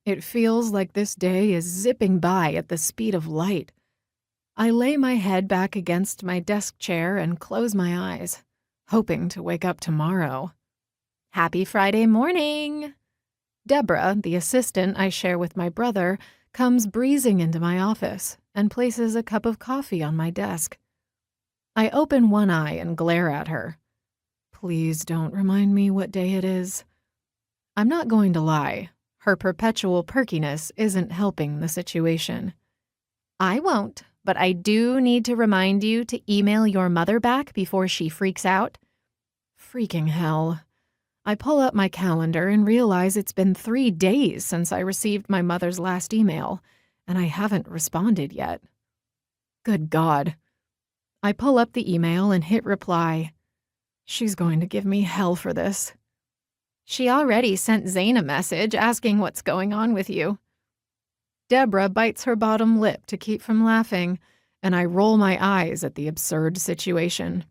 It feels like this day is zipping by at the speed of light. I lay my head back against my desk chair and close my eyes, hoping to wake up tomorrow. Happy Friday morning! Deborah, the assistant I share with my brother, comes breezing into my office and places a cup of coffee on my desk. I open one eye and glare at her. Please don't remind me what day it is. I'm not going to lie. Her perpetual perkiness isn't helping the situation. I won't, but I do need to remind you to email your mother back before she freaks out. Freaking hell. I pull up my calendar and realize it's been 3 days since I received my mother's last email, and I haven't responded yet. Good God. I pull up the email and hit reply. She's going to give me hell for this. She already sent Zane a message asking what's going on with you. Deborah bites her bottom lip to keep from laughing, and I roll my eyes at the absurd situation.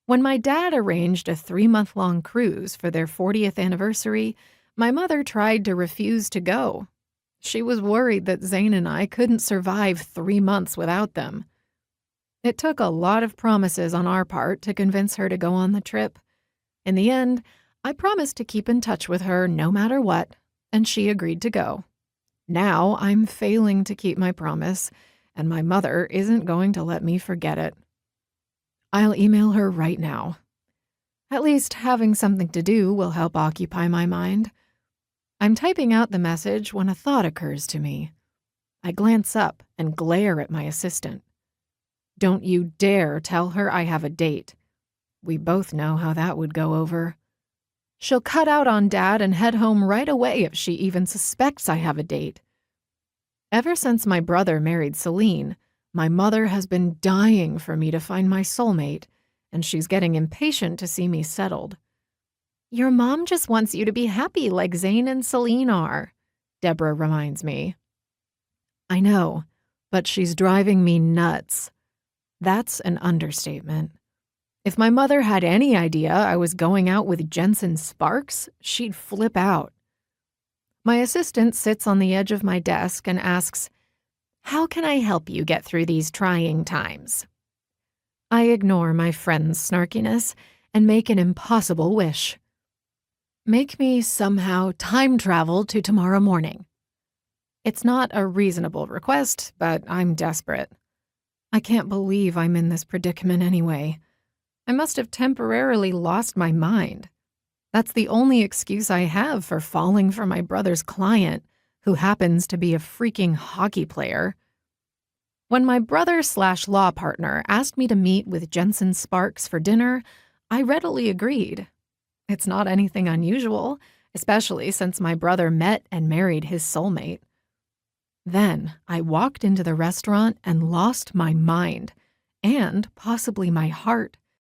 When my dad arranged a 3-month-long cruise for their 40th anniversary, my mother tried to refuse to go. She was worried that Zane and I couldn't survive 3 months without them. It took a lot of promises on our part to convince her to go on the trip. In the end, I promised to keep in touch with her no matter what, and she agreed to go. Now I'm failing to keep my promise, and my mother isn't going to let me forget it. I'll email her right now. At least having something to do will help occupy my mind. I'm typing out the message when a thought occurs to me. I glance up and glare at my assistant. Don't you dare tell her I have a date. We both know how that would go over. She'll cut out on Dad and head home right away if she even suspects I have a date. Ever since my brother married Celine, my mother has been dying for me to find my soulmate, and she's getting impatient to see me settled. Your mom just wants you to be happy like Zane and Celine are, Deborah reminds me. I know, but she's driving me nuts. That's an understatement. If my mother had any idea I was going out with Jensen Sparks, she'd flip out. My assistant sits on the edge of my desk and asks, "How can I help you get through these trying times?" I ignore my friend's snarkiness and make an impossible wish. Make me somehow time travel to tomorrow morning. It's not a reasonable request, but I'm desperate. I can't believe I'm in this predicament anyway. I must have temporarily lost my mind. That's the only excuse I have for falling for my brother's client, who happens to be a freaking hockey player. When my brother/law partner asked me to meet with Jensen Sparks for dinner, I readily agreed. It's not anything unusual, especially since my brother met and married his soulmate. Then I walked into the restaurant and lost my mind, and possibly my heart.